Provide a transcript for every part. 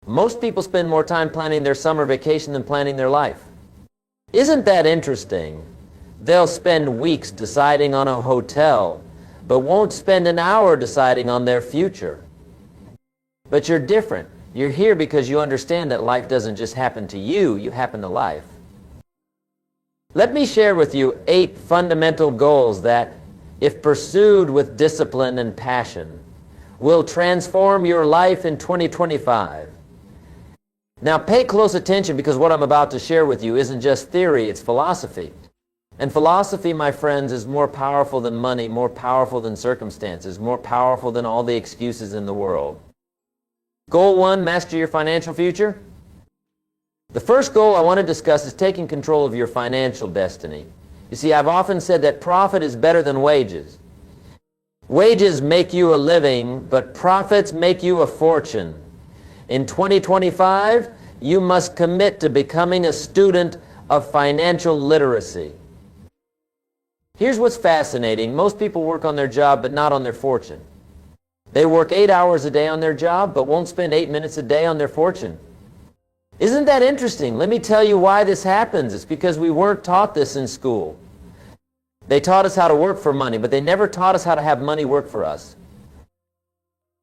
Most people spend more time planning their summer vacation than planning their life. Isn't that interesting? They'll spend weeks deciding on a hotel, but won't spend an hour deciding on their future. But you're different. You're here because you understand that life doesn't just happen to you, you happen to life. Let me share with you 8 fundamental goals that, if pursued with discipline and passion, will transform your life in 2025. Now pay close attention, because what I'm about to share with you isn't just theory, it's philosophy. And philosophy, my friends, is more powerful than money, more powerful than circumstances, more powerful than all the excuses in the world. Goal 1, master your financial future. The first goal I want to discuss is taking control of your financial destiny. You see, I've often said that profit is better than wages. Wages make you a living, but profits make you a fortune. In 2025, you must commit to becoming a student of financial literacy. Here's what's fascinating. Most people work on their job, but not on their fortune. They work 8 hours a day on their job, but won't spend 8 minutes a day on their fortune. Isn't that interesting? Let me tell you why this happens. It's because we weren't taught this in school. They taught us how to work for money, but they never taught us how to have money work for us.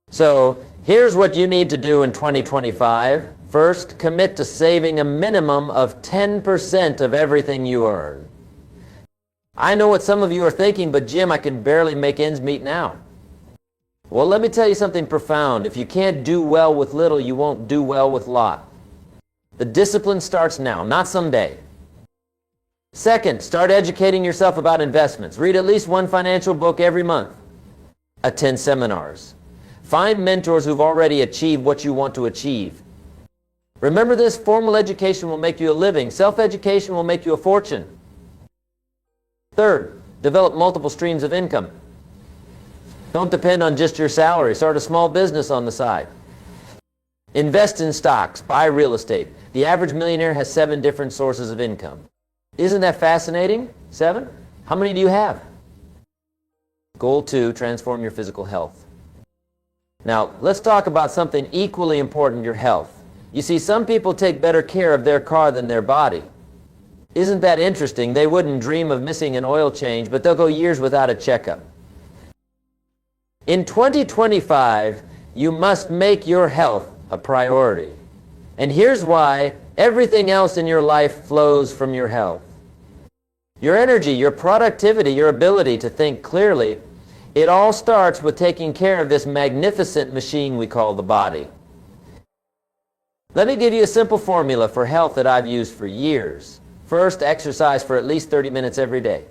So here's what you need to do in 2025. First, commit to saving a minimum of 10% of everything you earn. I know what some of you are thinking, but Jim, I can barely make ends meet now. Well, let me tell you something profound. If you can't do well with little, you won't do well with lot. The discipline starts now, not someday. Second, start educating yourself about investments. Read at least one financial book every month. Attend seminars. Find mentors who've already achieved what you want to achieve. Remember this, formal education will make you a living. Self-education will make you a fortune. Third, develop multiple streams of income. Don't depend on just your salary. Start a small business on the side. Invest in stocks. Buy real estate. The average millionaire has 7 different sources of income. Isn't that fascinating? 7? How many do you have? Goal 2, transform your physical health. Now, let's talk about something equally important, your health. You see, some people take better care of their car than their body. Isn't that interesting? They wouldn't dream of missing an oil change, but they'll go years without a checkup. In 2025, you must make your health a priority. And here's why: everything else in your life flows from your health. Your energy, your productivity, your ability to think clearly, it all starts with taking care of this magnificent machine we call the body. Let me give you a simple formula for health that I've used for years. First, exercise for at least 30 minutes every day.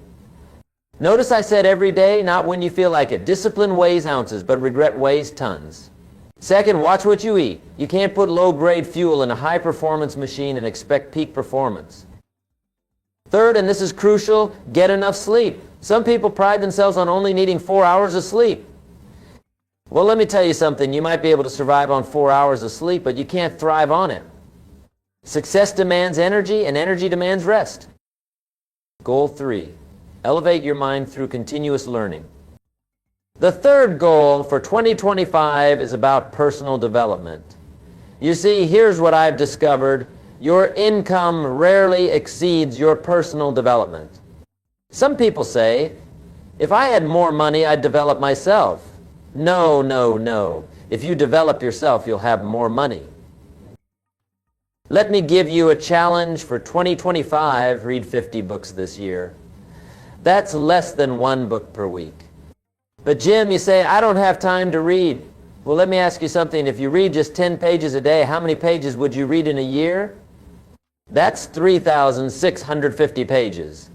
Notice I said every day, not when you feel like it. Discipline weighs ounces, but regret weighs tons. Second, watch what you eat. You can't put low-grade fuel in a high-performance machine and expect peak performance. Third, and this is crucial, get enough sleep. Some people pride themselves on only needing 4 hours of sleep. Well, let me tell you something. You might be able to survive on 4 hours of sleep, but you can't thrive on it. Success demands energy, and energy demands rest. Goal 3, elevate your mind through continuous learning. The third goal for 2025 is about personal development. You see, here's what I've discovered. Your income rarely exceeds your personal development. Some people say, if I had more money, I'd develop myself. No, no, no. If you develop yourself, you'll have more money. Let me give you a challenge for 2025. Read 50 books this year. That's less than 1 book per week. But Jim, you say, I don't have time to read. Well, let me ask you something. If you read just 10 pages a day, how many pages would you read in a year? That's 3,650 pages.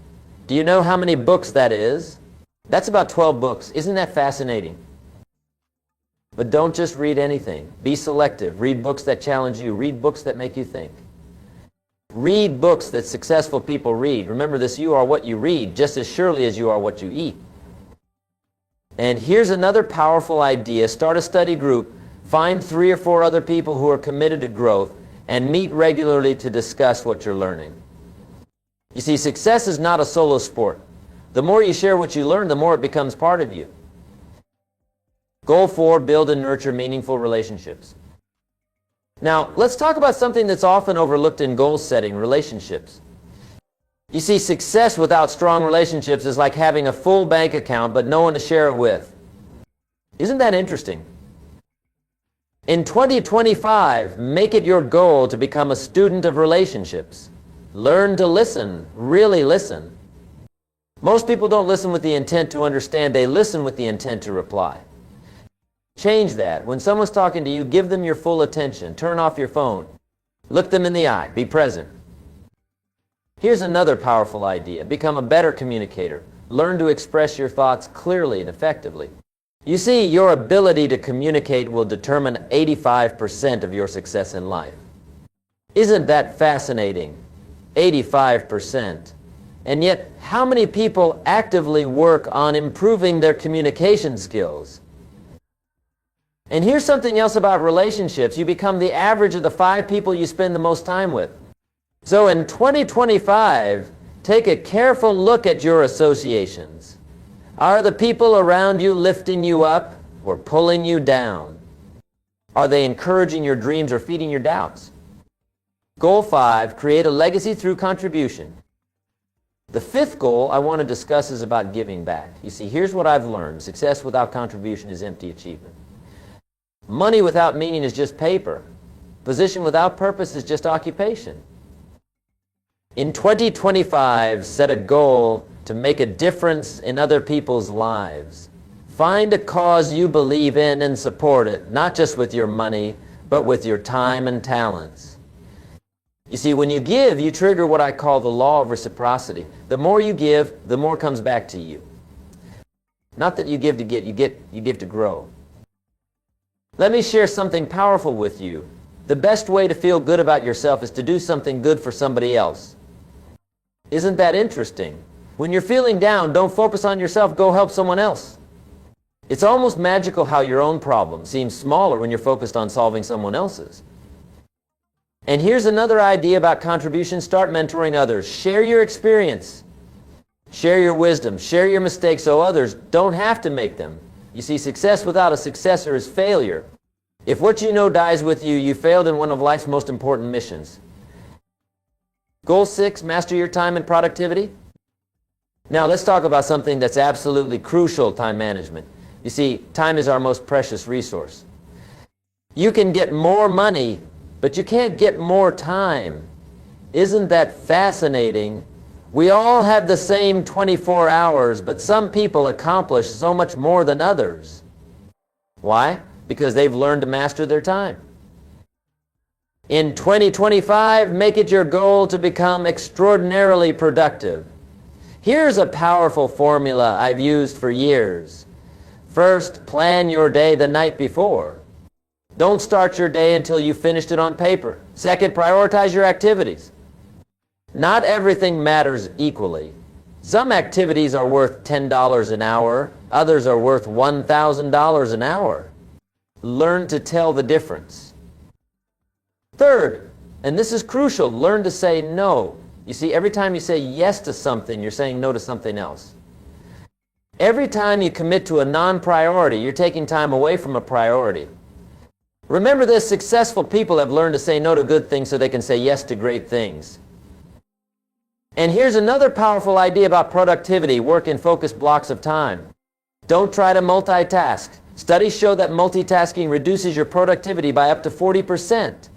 Do you know how many books that is? That's about 12 books. Isn't that fascinating? But don't just read anything. Be selective. Read books that challenge you. Read books that make you think. Read books that successful people read. Remember this, you are what you read, just as surely as you are what you eat. And here's another powerful idea. Start a study group. Find 3 or 4 other people who are committed to growth and meet regularly to discuss what you're learning. You see, success is not a solo sport. The more you share what you learn, the more it becomes part of you. Goal 4, build and nurture meaningful relationships. Now, let's talk about something that's often overlooked in goal setting, relationships. You see, success without strong relationships is like having a full bank account but no one to share it with. Isn't that interesting? In 2025, make it your goal to become a student of relationships. Learn to listen, really listen. Most people don't listen with the intent to understand, they listen with the intent to reply. Change that. When someone's talking to you, give them your full attention. Turn off your phone. Look them in the eye. Be present. Here's another powerful idea. Become a better communicator. Learn to express your thoughts clearly and effectively. You see, your ability to communicate will determine 85% of your success in life. Isn't that fascinating? 85%. And yet, how many people actively work on improving their communication skills? And here's something else about relationships. You become the average of the 5 people you spend the most time with. So in 2025, take a careful look at your associations. Are the people around you lifting you up or pulling you down? Are they encouraging your dreams or feeding your doubts? Goal 5, create a legacy through contribution. The 5th goal I want to discuss is about giving back. You see, here's what I've learned. Success without contribution is empty achievement. Money without meaning is just paper. Position without purpose is just occupation. In 2025, set a goal to make a difference in other people's lives. Find a cause you believe in and support it, not just with your money, but with your time and talents. You see, when you give, you trigger what I call the law of reciprocity. The more you give, the more comes back to you. Not that you give to get, you give to grow. Let me share something powerful with you. The best way to feel good about yourself is to do something good for somebody else. Isn't that interesting? When you're feeling down, don't focus on yourself, go help someone else. It's almost magical how your own problem seems smaller when you're focused on solving someone else's. And here's another idea about contribution. Start mentoring others. Share your experience. Share your wisdom. Share your mistakes so others don't have to make them. You see, success without a successor is failure. If what you know dies with you, you failed in one of life's most important missions. Goal 6, master your time and productivity. Now let's talk about something that's absolutely crucial, time management. You see, time is our most precious resource. You can get more money, but you can't get more time. Isn't that fascinating? We all have the same 24 hours, but some people accomplish so much more than others. Why? Because they've learned to master their time. In 2025, make it your goal to become extraordinarily productive. Here's a powerful formula I've used for years. First, plan your day the night before. Don't start your day until you've finished it on paper. Second, prioritize your activities. Not everything matters equally. Some activities are worth $10 an hour. Others are worth $1,000 an hour. Learn to tell the difference. Third, and this is crucial, learn to say no. You see, every time you say yes to something, you're saying no to something else. Every time you commit to a non-priority, you're taking time away from a priority. Remember this, successful people have learned to say no to good things so they can say yes to great things. And here's another powerful idea about productivity. Work in focused blocks of time. Don't try to multitask. Studies show that multitasking reduces your productivity by up to 40%.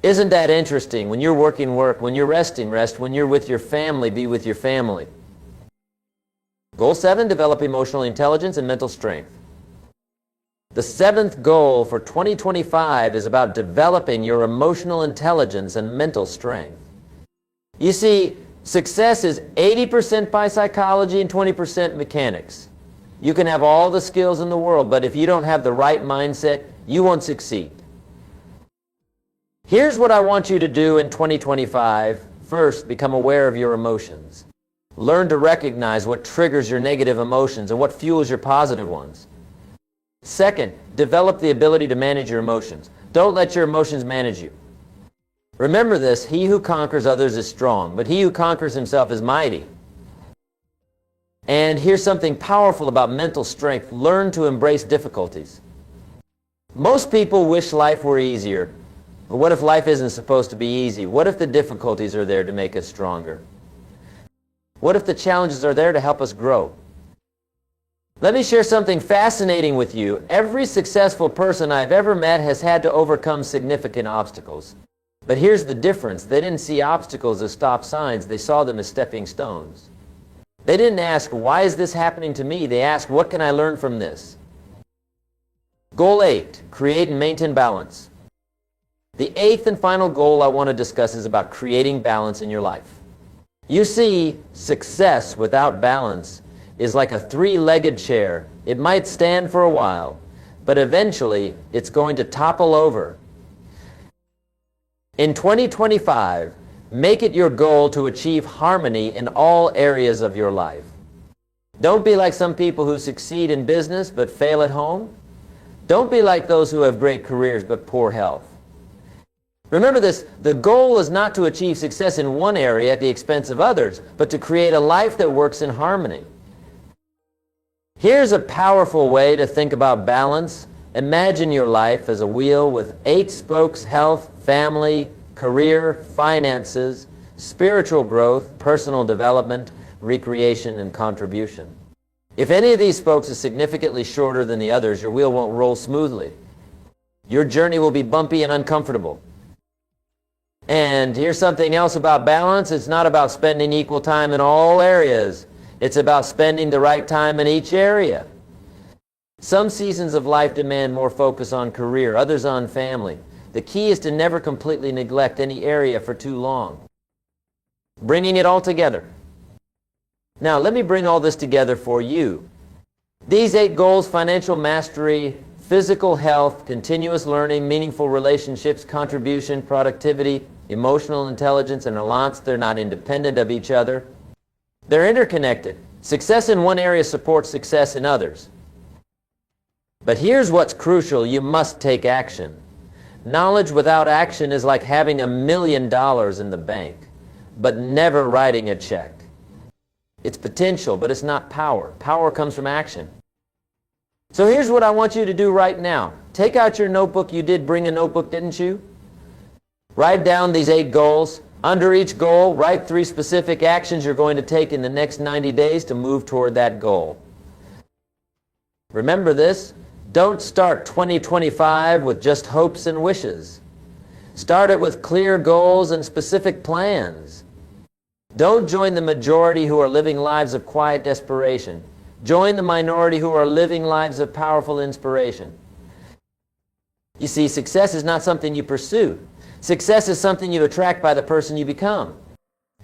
Isn't that interesting? When you're working, work. When you're resting, rest. When you're with your family, be with your family. Goal 7, develop emotional intelligence and mental strength. The 7th goal for 2025 is about developing your emotional intelligence and mental strength. You see, success is 80% by psychology and 20% mechanics. You can have all the skills in the world, but if you don't have the right mindset, you won't succeed. Here's what I want you to do in 2025. First, become aware of your emotions. Learn to recognize what triggers your negative emotions and what fuels your positive ones. Second, develop the ability to manage your emotions. Don't let your emotions manage you. Remember this, he who conquers others is strong, but he who conquers himself is mighty. And here's something powerful about mental strength. Learn to embrace difficulties. Most people wish life were easier. But what if life isn't supposed to be easy? What if the difficulties are there to make us stronger? What if the challenges are there to help us grow? Let me share something fascinating with you. Every successful person I've ever met has had to overcome significant obstacles. But here's the difference. They didn't see obstacles as stop signs. They saw them as stepping stones. They didn't ask, why is this happening to me? They asked, what can I learn from this? Goal 8, create and maintain balance. The 8th and final goal I want to discuss is about creating balance in your life. You see, success without balance is like a 3-legged chair. It might stand for a while, but eventually it's going to topple over. In 2025, make it your goal to achieve harmony in all areas of your life. Don't be like some people who succeed in business but fail at home. Don't be like those who have great careers but poor health. Remember this, the goal is not to achieve success in one area at the expense of others, but to create a life that works in harmony. Here's a powerful way to think about balance. Imagine your life as a wheel with 8 spokes: health, family, career, finances, spiritual growth, personal development, recreation, and contribution. If any of these spokes is significantly shorter than the others, your wheel won't roll smoothly. Your journey will be bumpy and uncomfortable. And here's something else about balance. It's not about spending equal time in all areas. It's about spending the right time in each area. Some seasons of life demand more focus on career, others on family. The key is to never completely neglect any area for too long. Bringing it all together. Now, let me bring all this together for you. These 8 goals: financial mastery, physical health, continuous learning, meaningful relationships, contribution, productivity, emotional intelligence, and allowance, they're not independent of each other. They're interconnected. Success in one area supports success in others. But here's what's crucial. You must take action. Knowledge without action is like having $1 million in the bank, but never writing a check. It's potential, but it's not power. Power comes from action. So here's what I want you to do right now. Take out your notebook. You did bring a notebook, didn't you? Write down these 8 goals. Under each goal, write 3 specific actions you're going to take in the next 90 days to move toward that goal. Remember this. Don't start 2025 with just hopes and wishes. Start it with clear goals and specific plans. Don't join the majority who are living lives of quiet desperation. Join the minority who are living lives of powerful inspiration. You see, success is not something you pursue. Success is something you attract by the person you become.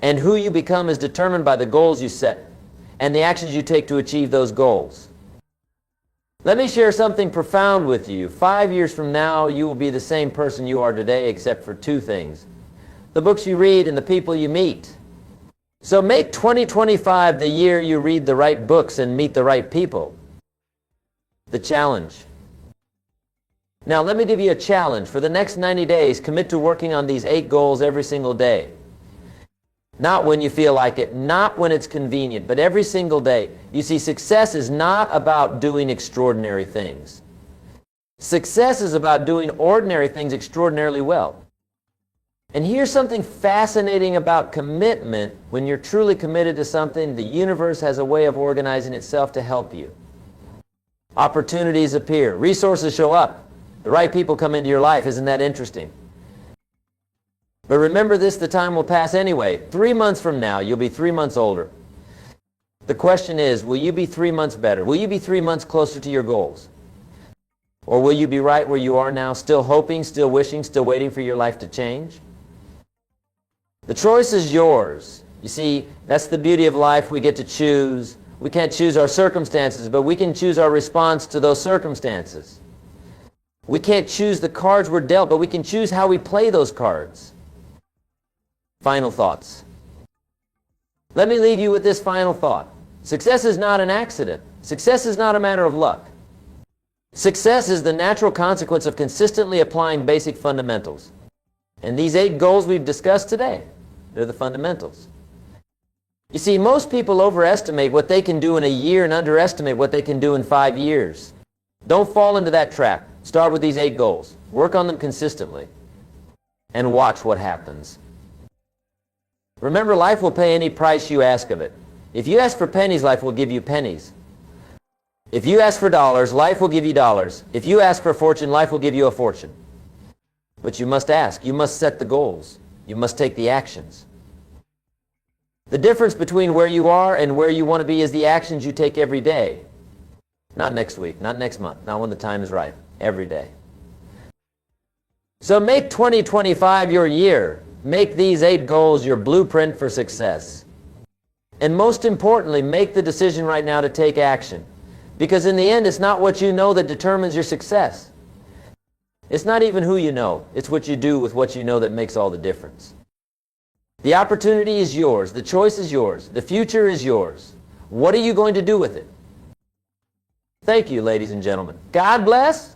And who you become is determined by the goals you set and the actions you take to achieve those goals. Let me share something profound with you. 5 years from now, you will be the same person you are today, except for 2 things: the books you read and the people you meet. So make 2025 the year you read the right books and meet the right people. The challenge. Now let me give you a challenge. For the next 90 days, commit to working on these 8 goals every single day. Not when you feel like it, not when it's convenient, but every single day. You see, success is not about doing extraordinary things. Success is about doing ordinary things extraordinarily well. And here's something fascinating about commitment. When you're truly committed to something, the universe has a way of organizing itself to help you. Opportunities appear. Resources show up. The right people come into your life. Isn't that interesting? But remember this, the time will pass anyway. 3 months from now, you'll be 3 months older. The question is, will you be 3 months better? Will you be 3 months closer to your goals? Or will you be right where you are now, still hoping, still wishing, still waiting for your life to change? The choice is yours. You see, that's the beauty of life. We get to choose. We can't choose our circumstances, but we can choose our response to those circumstances. We can't choose the cards we're dealt, but we can choose how we play those cards. Final thoughts. Let me leave you with this final thought. Success is not an accident. Success is not a matter of luck. Success is the natural consequence of consistently applying basic fundamentals. And these 8 goals we've discussed today, they're the fundamentals. You see, most people overestimate what they can do in a year and underestimate what they can do in 5 years. Don't fall into that trap. Start with these 8 goals. Work on them consistently. and watch what happens. Remember, life will pay any price you ask of it. If you ask for pennies, life will give you pennies. If you ask for dollars, life will give you dollars. If you ask for a fortune, life will give you a fortune. But you must ask. You must set the goals. You must take the actions. The difference between where you are and where you want to be is the actions you take every day. Not next week, not next month, not when the time is right. Every day. So make 2025 your year. Make these 8 goals your blueprint for success. And most importantly, make the decision right now to take action. Because in the end, it's not what you know that determines your success. It's not even who you know. It's what you do with what you know that makes all the difference. The opportunity is yours. The choice is yours. The future is yours. What are you going to do with it? Thank you, ladies and gentlemen. God bless.